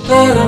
बुलबुल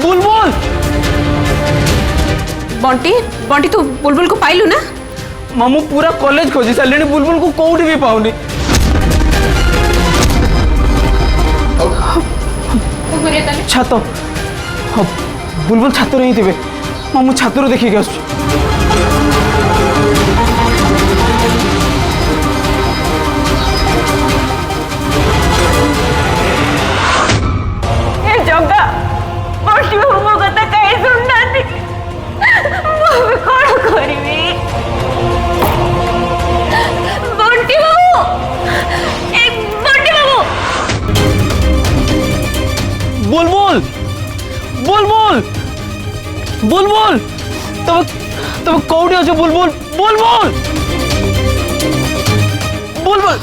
बुलबुल बंटी बंटी तू बुलबुल को पाइलु ना? मामू पूरा कॉलेज खोजी सारे बुलबुल को कौटी भी पाऊनी। छात हाँ बुलबुल छात ही थे मामू छात देखिए आस जगा बंटी बाबू मो कथा कहीं सुनना कौन करी बंटी बाबू बंटी बाबू बुलबुल बुलबुल बुलबुल तब तब कौटी अच्छे बुलबुल बुलबुल बुलबुल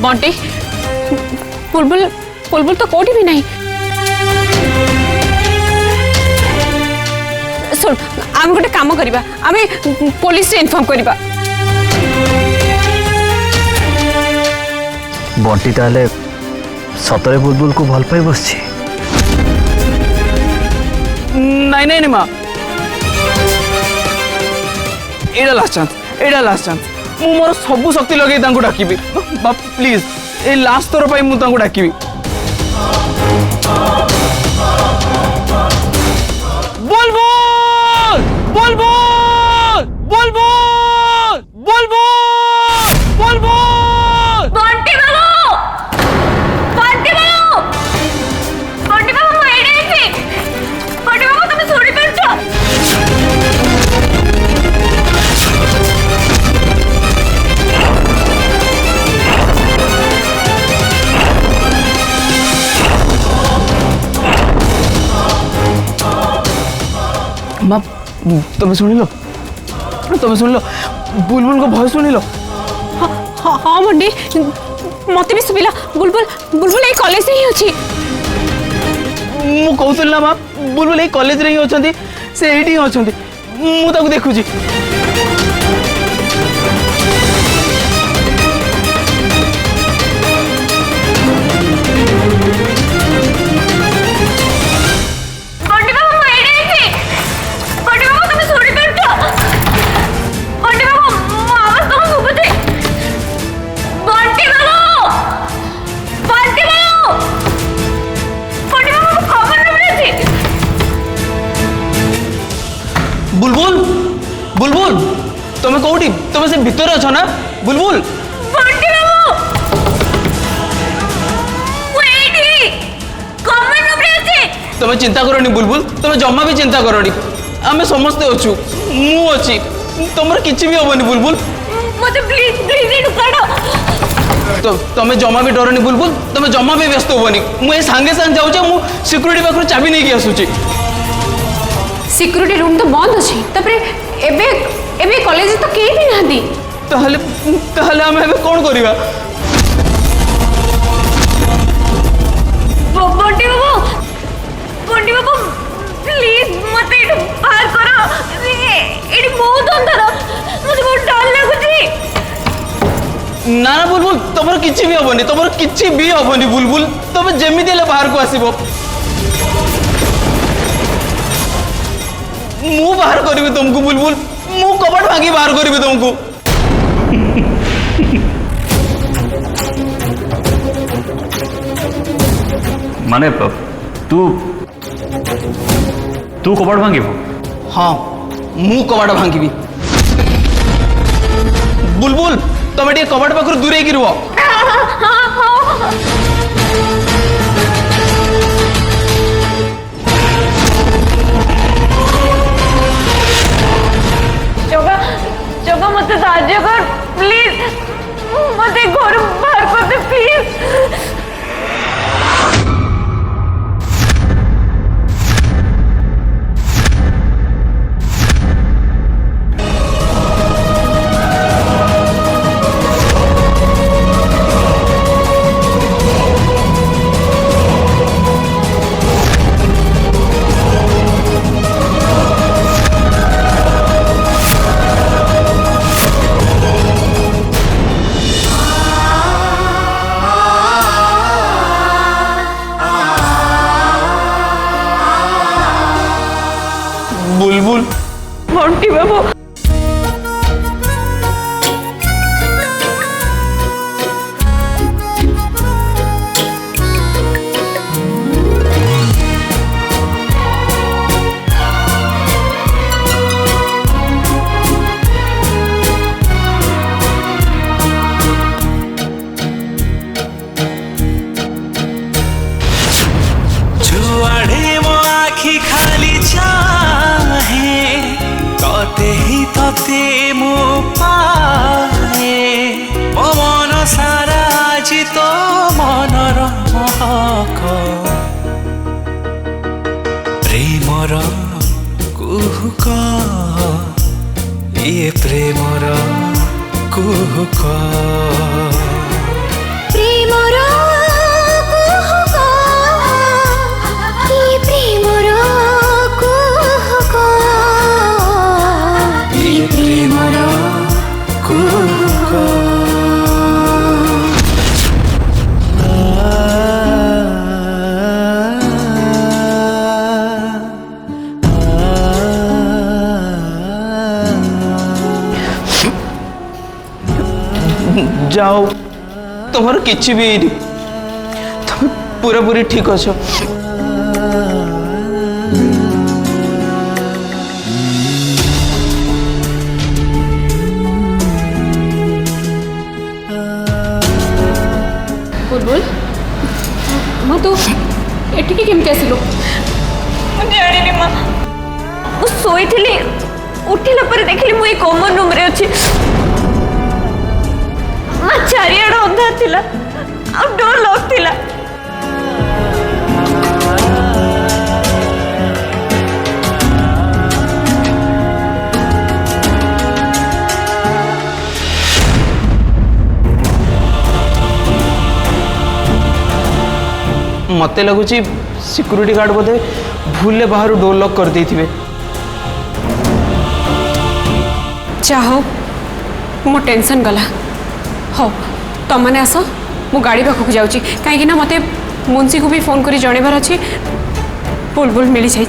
बंटी बुलबुल बुलबुल तो कोठी भी नहीं। सुन आम गोटे काम करिबा आमे पुलिस रे इन्फॉर्म करिबा। बंटी ताले सतरे बुलबुल को भल पाई बसछि। नहीं नहीं नहीं माँ एड़ा लास्ट चांस मु मोर सबु शक्ति लगे तांको डाकिबी बाप प्लीज ए लास्ट थर पाई मु तांको डाकिबी। बुलबुल बुलबुल बुलबुल बुलबुल बुलबुल बंटी बाबू बंटी बाबू बंटी बाबू मैं एडे छी बंटी बाबू तुम सुनी परछो? माँ तुम सुन लो बुलबुल को भय शुण लो। हाँ बंटी मत भी सुविला बुलबुल बुलबुल ए कॉलेज ही अछि। मु कहूल ना माँ बुलबुल यही कॉलेज रे ही अच्छा से ही अच्छा मुझे देखुची। बुलबुल बुलबुल तुम्हें कौटी तुम से भितर अच्छा ना बुलबुल बंटी बाबू तुम्हें चिंता करनी बुलबुल तुम्हें जमा भी चिंता करनी आमे समस्ते अच्छु मु अच्छी तुम किसी भी हेनी बुलबुल मुझे प्लीज प्लीज इनु काढो। तो तुम्हें जमा भी डरनी बुलबुल तुम्हें जमा भी व्यस्त होनी मुझे सांगे सांगे जाऊँ मु सिक्यूरीटी पाखर चाबी नहीं आसूची। सिक्यूरीटी रूम तो बंद अच्छी तपरे एबे एबे कॉलेज तो केही भी नादी ताहले ताहले हम एबे कोन करिवा? बंटी बाबू प्लीज मत इट बाहर करो एडी बहुत अंदर मुझे बहुत डर लागुची। ना ना बुलबुल तुम किसी भी हेनी तुम किसी भी हेनी बुलबुल तुम जमीती बाहर को आसब मु बाहर करी तुमको बुलबुल मु कपट भांगी बाहर करी तुमको। माने तू तू कपट भांगी? हाँ मु कपट भांगी बुलबुल तुम टे कपट पाखर दूरे की रुह। जगह मत साहाଯ୍य कर प्लीज मत घर बाहर कर दे प्लीज। बुलबुल बंटी बाबू जुआड़े मो आखि खाली चाहे तते ही तते मो पाए मो मन सारा आज तो मनर महक प्रेमर कुहुक ये प्रेमर कुहुक प्रेमर कुहुक ई प्रेमर कुहुक ई प्रेमर कुहुक जाओ तुम्हार किसी भी नहीं तुम पूरा पूरी ठीक अच्छो बुलबुल माँ तू एटिके केमती आसिलु जानी माँ मु सोई उठिला पर देखली मु कॉमन रूम रे अछि माँ चारियाड अंधार थिला आ डोर लॉक थिला मत लगुच सिक्यूरीटी गार्ड बोधे भूल बाहर डोर लॉक कर देथिबे चाहो मो टेंशन गला हो तुम मैंने आस मु गाड़ी पाखक जाऊँगी कहीं मत मुंशी को भी फोन करी जनइबार अच्छी बुलबुल मिल जाइए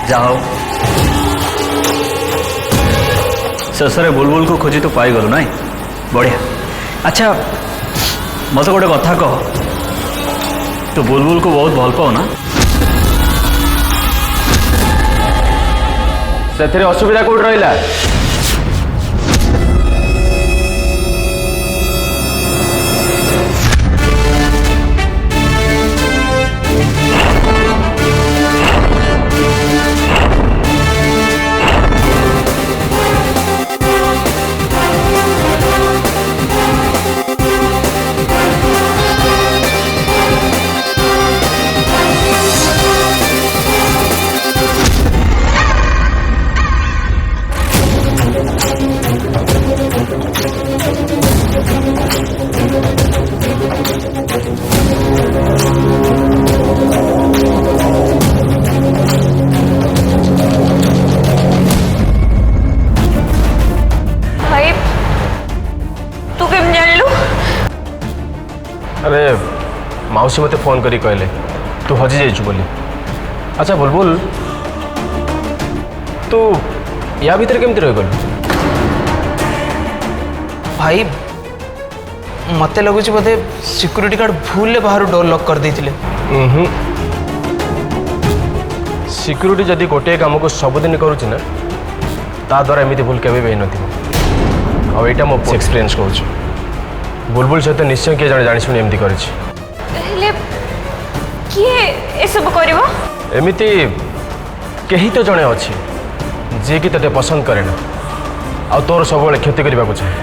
जाओ शेषे बुलबुल को खोजी तो पाई गलु नाई बढ़िया अच्छा मत गोटे कथा कह तो बुलबुल को बहुत भल पाओ ना से असुविधा कौट रहा अरे मौसी मते फोन करी कहले तू हजी जाइछु बोली। अच्छा बुलबुल तू या भीतर केमती रह गलु? भाई मत लगुच बोधे सिक्यूरीटी गार्ड भूल बाहर डोर लॉक कर देथिले। सिक्यूरीटी जदि गोटे काम को सबुदिन करुच्ची ना ता द्वारा एमती भूल केवे भी नथिबो। आ एटा मो एक्सपीरियंस कहूँ बुलबुल सहित निश्चय किए जड़े जानी एमती कर एमती कहीं तो जड़े अच्छी जी कि ते पसंद करे ना आ तोर सब क्षति करने को चाहे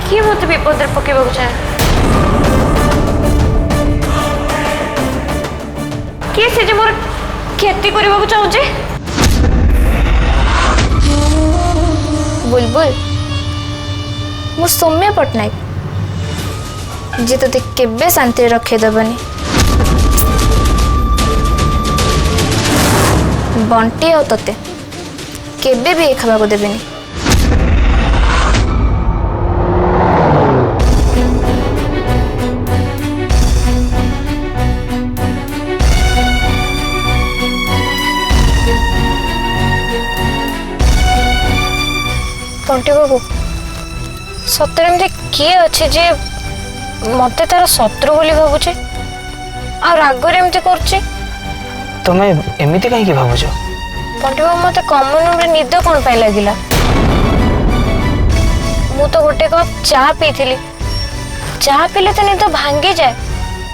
किए मत विपद पकेबा चाहे किए से जे मोर क्षति करबा चाहूचे। बुलबुल मु सौम्य पट्टनायक जी तो केबे शांति रखे दबनी बंटी आ तते केबे भी खावा को देबेनी। सतरे एमती किए अच्छे जे मते तार शत्रु बोली भावुचे आ रागरे एमती करछे तुम्हें एमती कहीं भावुच बंटी बाबू मते कॉमन रूम रे निद कोन पाई लागिला मु तो गोटे कप चाह पीथिली चाह पीले तो निद भांगी जाए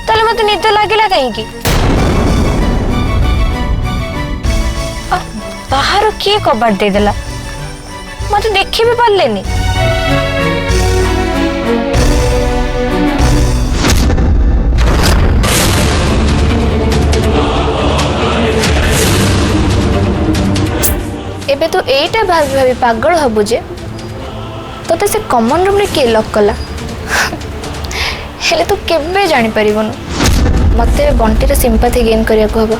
ताले मते निद लागिला कहीं की बाहर किए कबाट दे देला मते देखि भी पारलेनी एबे तो एटा भाभी भाभी पागल हबु जे तो से कॉमन रूम रे के लॉक कला हेले तो केबे जानि परिबनु मते बंटी रे सिंपैथी गेन करिया को हबो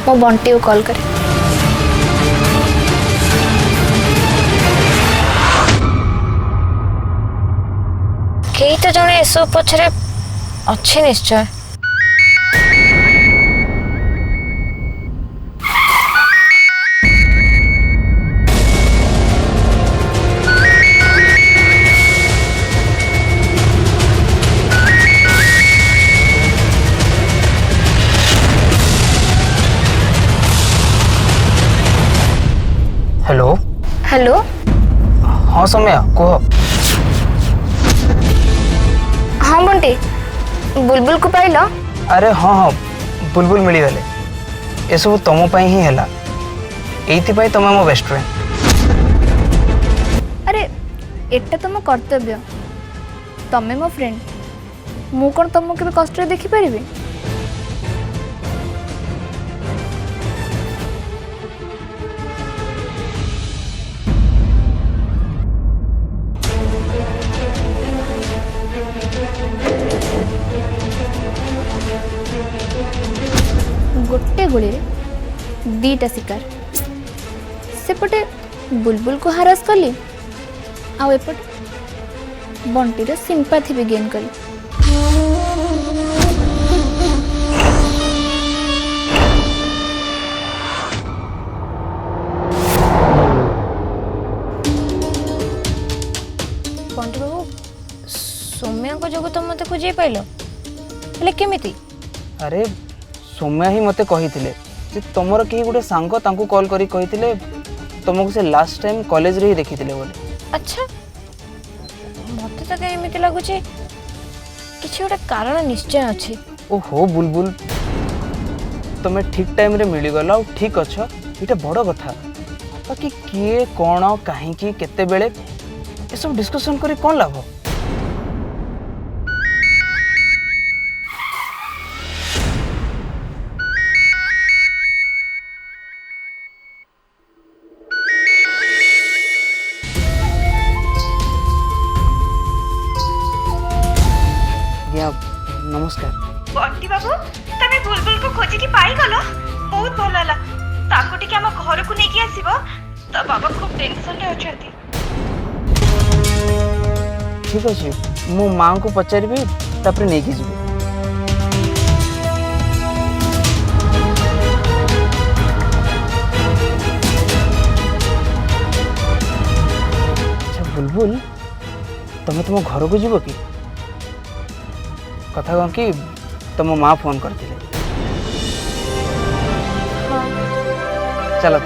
मो बंटी को कॉल करे केई तो जने एसो पछरे अच्छे निश्चय हेलो हेलो हाँ सौम्या कह हाँ बंटी बुलबुल को पाइल अरे हाँ हाँ बुलबुल मिलगले ये सब तुम ही है ये तुम मो बेस्ट फ्रेंड अरे एटा तो मो कर्तव्य तमे मो फ्रेंड मु कौन तुमको केबे कष्ट रे देखि परिबे गोटे गोली दीटा शिकार सेपटे बुलबुल को हारास कली आ एपटे बंटीर सिंपैथी भी गेन कली बंटी बाबू सौम्या को जो तुम मत खोजे पाइल हेले केमिति अरे सौम्या ही मते कही जे तुमर कि गोटे सांग तांको कॉल करी कही तुमको से लास्ट टाइम कॉलेज रे ही देखी बोले अच्छा मत तो कहीं एमती लगुच किसी गोटे कारण निश्चय अच्छे ओहो बुलबुल तुम्हें ठीक टाइम रे मिलगल आ ठीक अच्छ ये बड़ कथा बाकी किए कौन कहीं केते बेले ये सब डिस्कशन करी कौन लाभ नमस्कार बंटी बाबू तमे बुलबुल को खोजी की पाई गलो बहुत भल हला ताको टिके हम घर को नेकी आसीबो त बाबा खूब टेंशन रे अछंती ठीक अच्छे मो माँ को पचारि तापर नहीं जी अच्छा बुलबुल तुम तुम घर को जीव कि कथा कौन कि तुम माँ फोन करते चलो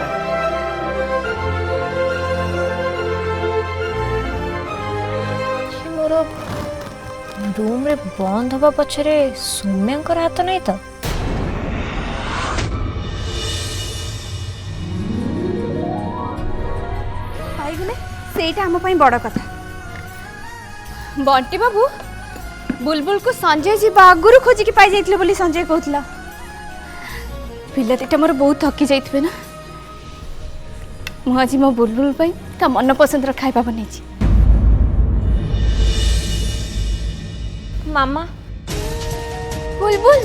मोर रूम रे बंद हवा पछरे सौम्यांकर हाथ नहीं तो पाइगले सेटा हम पई बड़ कथा बंटी बाबू बुलबुल को संजय जी आगुरी खोजिकी पाई जाइथिले बोली संजय कहला पिला दिटा मोर बहुत थकी जाइथिबे ना मु आज मो बुलबुल पई ता मन पसंद र खाइबा बनेछि मामा बुलबुल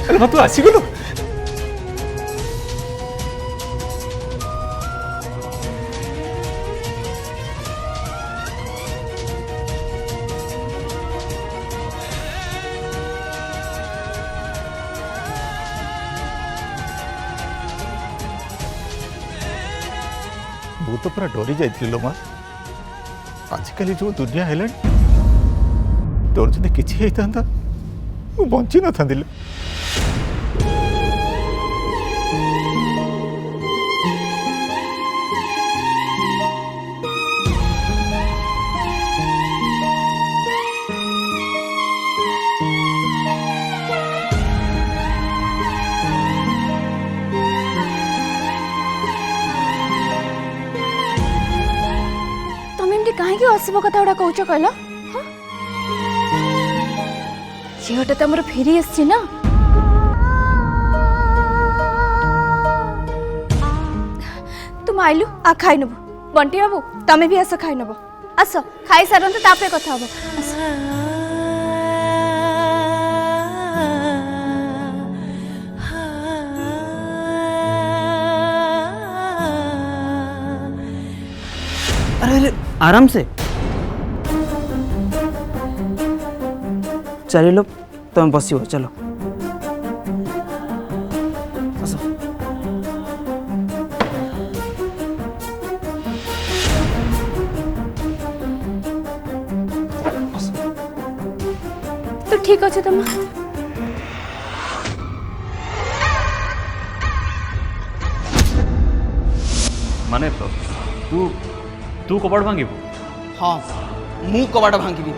अरे तू आसीगलु ମୁଁ ତ तो पूरा डरी जाइली लो माँ आजिकल जो दुनिया है तोर जब किसी होता मु बंची न था कहीं असुभ कथा गुड़ा कौच कहल झीटा तो आम फेरी आसी ना तुम आइलु आ खाई नबु बंटी बाबू तमें भी आस खाई नब आस खाई सारंतु तापरे कथा हबो अरे अरे आराम से चलो तुम बस चलो आसो। तो ठीक अच्छे तुम माने तू तू कबाड़ भांगीबू हाँ मु कबाड़ भांगी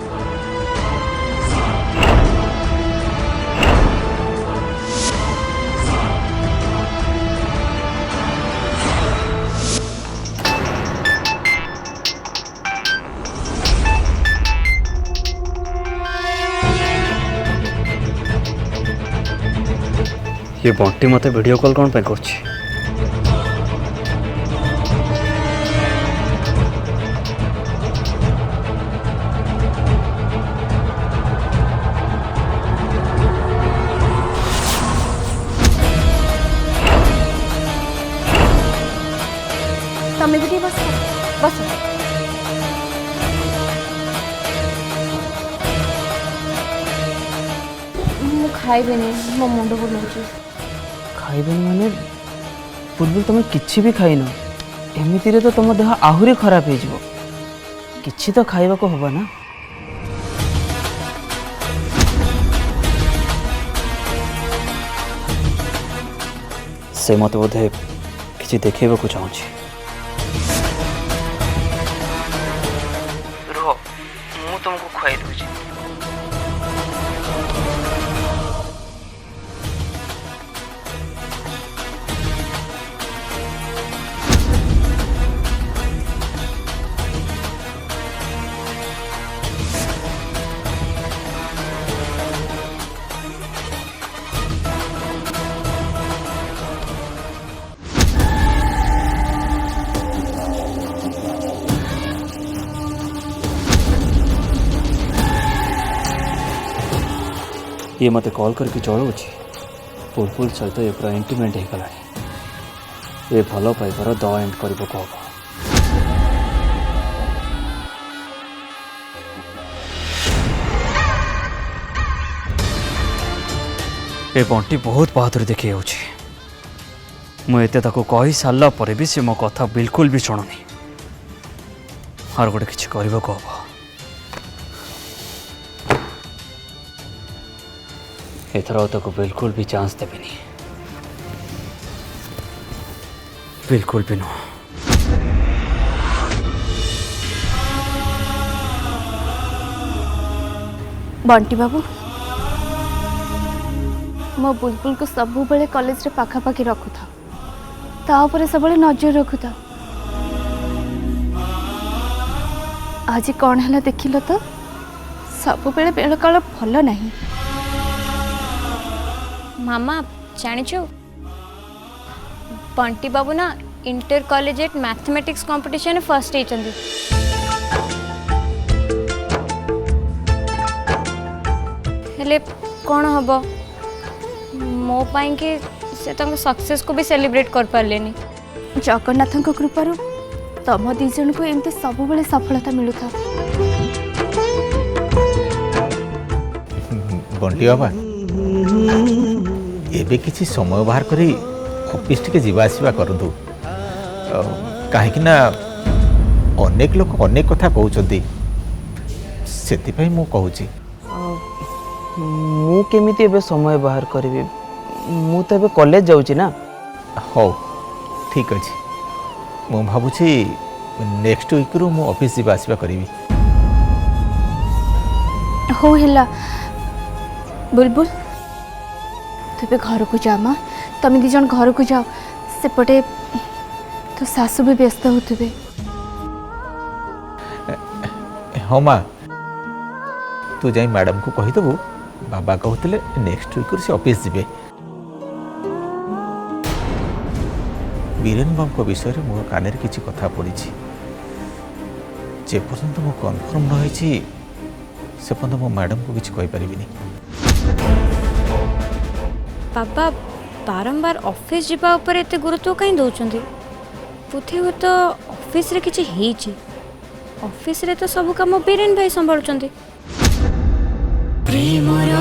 ये बंटी मते वीडियो कॉल कौन पे करछि तमें भी बस बस मु खाइबेनी मो मुंड बुलाउछि खाइबे माने पूर्व तुम किछि भी खाइन एमिति रे तो तुम देह आहुरी खराब हो जिवो किछि तो खाइबा को होबा ना से मत बोधे किछि देखेबा को चाहूछि रुह मु तुमको खुआई दूची ये मत कॉल करके चढ़ाऊँ बुलबुल सहित ये पूरा इंटीमेट हो गला ये भल पाइबार द एंड कर ए बंटी बहुत बहादुरी देखी मुझे कही सारा पर भी से मो कथा बिल्कुल भी शुणुनी आर गोटे किसी करने को हम एथर ताको बिल्कुल भी चांस देवेनी बिल्कुल भी नुह बंटी बाबू मो बुलबुल को सबु बेले कॉलेज रे पाखापाखि रखुथा ता ऊपर सब नजर रखुथा आज कौन है देखिल तो सब बेले बेल काल भल नहीं मामा जानिछु बंटी बाबू ना inter college mathematics competition first होती हेले कौन हम मो पाई कि से सक्सेस को भी सेलिब्रेट कर पारे जगन्नाथ कृपारू तम दी जन को एमती सब बेले सफलता मिलूथा बंटी बाबा एबे किसी समय बाहर करी ऑफिस टिके जीवा आसीबा करंतु कहीं ना ଅନେକ ଲୋକ ଅନେକ କଥା କହୁଛନ୍ତି, ସେଥିପାଇଁ ମୁଁ କହୁଛି। ମୁଁ କେମିତି ଏବେ ସମୟ ବାହାର କରିବି? ମୁଁ ତ ଏବେ କଲେଜ ଯାଉଛି ନା। ହଉ ଠିକ୍ ଅଛି, ମୁଁ ଭାବୁଛି ନେକ୍ସଟ ୱିକ୍ରୁ ମୁଁ ଅଫିସ୍ ଯିବା ଆସିବା କରିବି। ହଉ ହେଲା ବୁଲବୁଲ, ତୁ ଏବେ ଘରକୁ ଯା ମା, ତମେ ଦି ଜଣ ଘରକୁ ଯାଅ, ସେପଟେ ତୋ ଶାଶୁ ବି ବ୍ୟସ୍ତ ହେଉଥିବେ। ହଁ ମା, ତୁ ଯାଇ ମ୍ୟାଡ଼ାମକୁ କହିଦେବୁ ବାବା କହୁଥିଲେ ନେକ୍ସଟ ୱିକ୍ରୁ ସେ ଅଫିସ୍ ଯିବେ। ବୀରେନ ବାବୁଙ୍କ ବିଷୟରେ ମୋ କାନରେ କିଛି କଥା ପଡ଼ିଛି, ଯେପର୍ଯ୍ୟନ୍ତ ମୁଁ କନଫର୍ମ ନ ହେଇଛି ସେ ପର୍ଯ୍ୟନ୍ତ ମୁଁ ମ୍ୟାଡ଼ାମକୁ କିଛି କହିପାରିବିନି। ବାବା ବାରମ୍ବାର ଅଫିସ୍ ଯିବା ଉପରେ ଏତେ ଗୁରୁତ୍ୱ କାହିଁ ଦେଉଛନ୍ତି? ବୋଧେ ହୁଏତ ଅଫିସ୍ରେ କିଛି ହେଇଛି। ଅଫିସ୍ରେ ତ ସବୁ କାମ ବୀରେନ ଭାଇ ସମ୍ଭାଳୁଛନ୍ତି। ପ୍ରେମର